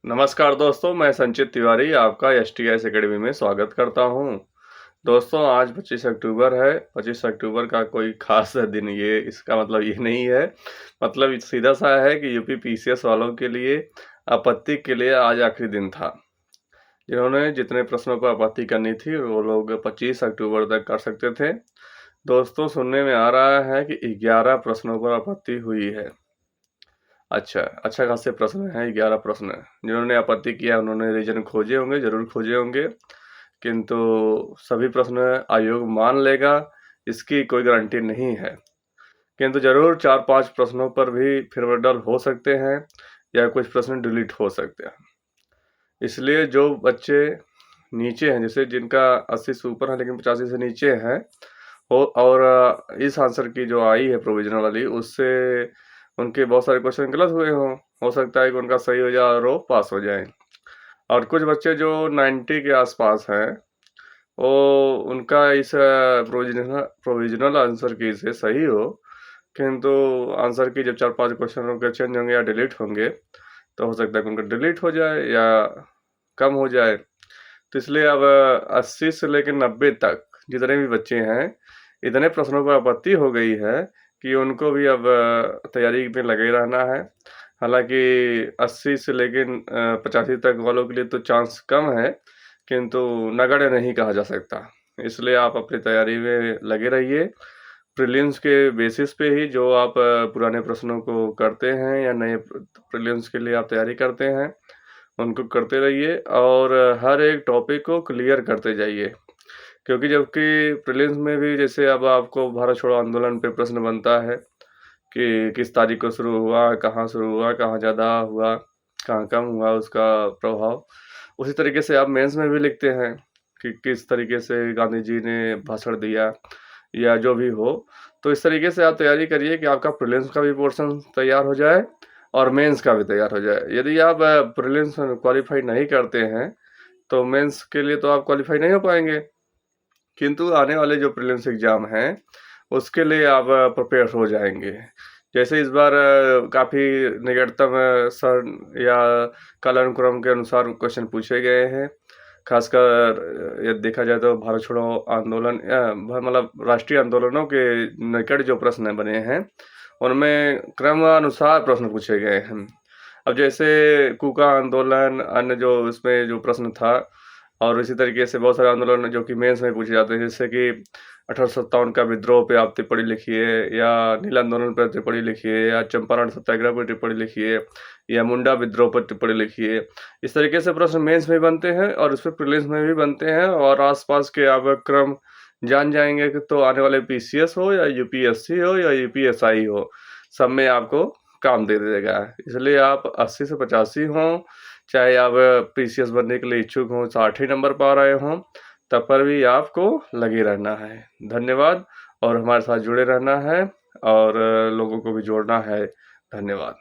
नमस्कार दोस्तों, मैं संचित तिवारी आपका एसटीएस एकेडमी में स्वागत करता हूं। दोस्तों, आज 25 अक्टूबर है। 25 अक्टूबर का कोई ख़ास दिन ये इसका मतलब ये नहीं है। मतलब सीधा-सा है कि यूपी पीसीएस वालों के लिए आपत्ति के लिए आज आखिरी दिन था। जिन्होंने जितने प्रश्नों पर आपत्ति करनी थी, वो लोग 25 अक्टूबर तक कर सकते थे। दोस्तों, सुनने में आ रहा है कि 11 प्रश्नों पर आपत्ति हुई है। अच्छा खासे प्रश्न हैं, 11 प्रश्न। जिन्होंने आपत्ति किया उन्होंने रीज़न खोजे होंगे, ज़रूर खोजे होंगे, किंतु सभी प्रश्न आयोग मान लेगा, इसकी कोई गारंटी नहीं है। किंतु ज़रूर 4-5 प्रश्नों पर भी फेरबदल हो सकते हैं या कुछ प्रश्न डिलीट हो सकते हैं। इसलिए जो बच्चे नीचे हैं, जैसे जिनका 80 से ऊपर है लेकिन 85 से नीचे हैं, हो और इस आंसर की जो आई है प्रोविज़नल वाली, उससे उनके बहुत सारे क्वेश्चन गलत हुए हों। हो सकता है कि उनका सही हो जाए और वो पास हो जाएँ। और कुछ बच्चे जो 90 के आस-पास हैं, वो उनका इस प्रोविज़नल आंसर की से सही हो, किंतु आंसर की जब 4-5 क्वेश्चन उनके चेंज होंगे या डिलीट होंगे, तो हो सकता है कि उनका डिलीट हो जाए या कम हो जाए। तो इसलिए अब 80 से लेके 90 तक जितने भी बच्चे हैं, इतने प्रश्नों पर आपत्ति हो गई है कि उनको भी अब तैयारी में लगे रहना है। हालाँकि 80 से लेके 85 तक वालों के लिए तो चांस कम है, किंतु नगण्य नहीं कहा जा सकता। इसलिए आप अपनी तैयारी में लगे रहिए। प्रीलिम्स के बेसिस पे ही जो आप पुराने प्रश्नों को करते हैं या नए प्रीलिम्स के लिए आप तैयारी करते हैं, उनको करते रहिए और हर एक टॉपिक को क्लियर करते जाइए। क्योंकि जबकि प्रीलिम्स में भी जैसे अब आपको भारत छोड़ो आंदोलन पे प्रश्न बनता है कि किस तारीख को शुरू हुआ, कहाँ शुरू हुआ, कहाँ ज़्यादा हुआ, कहाँ कम हुआ उसका प्रभाव। उसी तरीके से आप मेंस में भी लिखते हैं कि किस तरीके से गांधी जी ने भाषण दिया या जो भी हो। तो इस तरीके से आप तैयारी करिए कि आपका प्रीलिम्स का भी पोर्शन तैयार हो जाए और मेंस का भी तैयार हो जाए। यदि आप प्रीलिम्स में क्वालीफाई नहीं करते हैं, तो मेंस के लिए तो आप क्वालीफाई नहीं हो पाएँगे। किंतु आने वाले जो प्रीलिम्स एग्ज़ाम हैं, उसके लिए आप प्रिपेयर हो जाएँगे। जैसे इस बार काफ़ी निकटतम सर या कालानुक्रम के अनुसार क्वेश्चन पूछे गए हैं। ख़ासकर ये देखा जाए तो भारत छोड़ो आंदोलन मतलब राष्ट्रीय आंदोलनों के निकट जो प्रश्न बने हैं, उनमें क्रमानुसार प्रश्न पूछे गए हैं। अब जैसे कूका आंदोलन, अन्य जो इसमें जो प्रश्न था और इसी तरीके से बहुत सारे आंदोलन जो कि मेंस में पूछे जाते हैं, जैसे कि 1857 का विद्रोह पे आप टिप्पणी लिखिए या नील आंदोलन पर टिप्पणी लिखिए या चंपारण सत्याग्रह पर टिप्पणी लिखिए या मुंडा विद्रोह पर टिप्पणी लिखिए। इस तरीके से प्रश्न मेंस में बनते हैं और इसमें प्रीलिम्स में भी बनते हैं और आस-पास के आप क्रम जान जाएँगे कि तो आने वाले पीसीएस हो या यूपीएससी हो या यूपीएसआई हो, सब में आपको काम दे देगा। इसलिए आप 80 से 85 हों, चाहे आप पीसीएस बनने के लिए इच्छुक हों, 60 ही नंबर पा रहे हों, तब पर भी आपको लगे रहना है। धन्यवाद और हमारे साथ जुड़े रहना है और लोगों को भी जोड़ना है। धन्यवाद।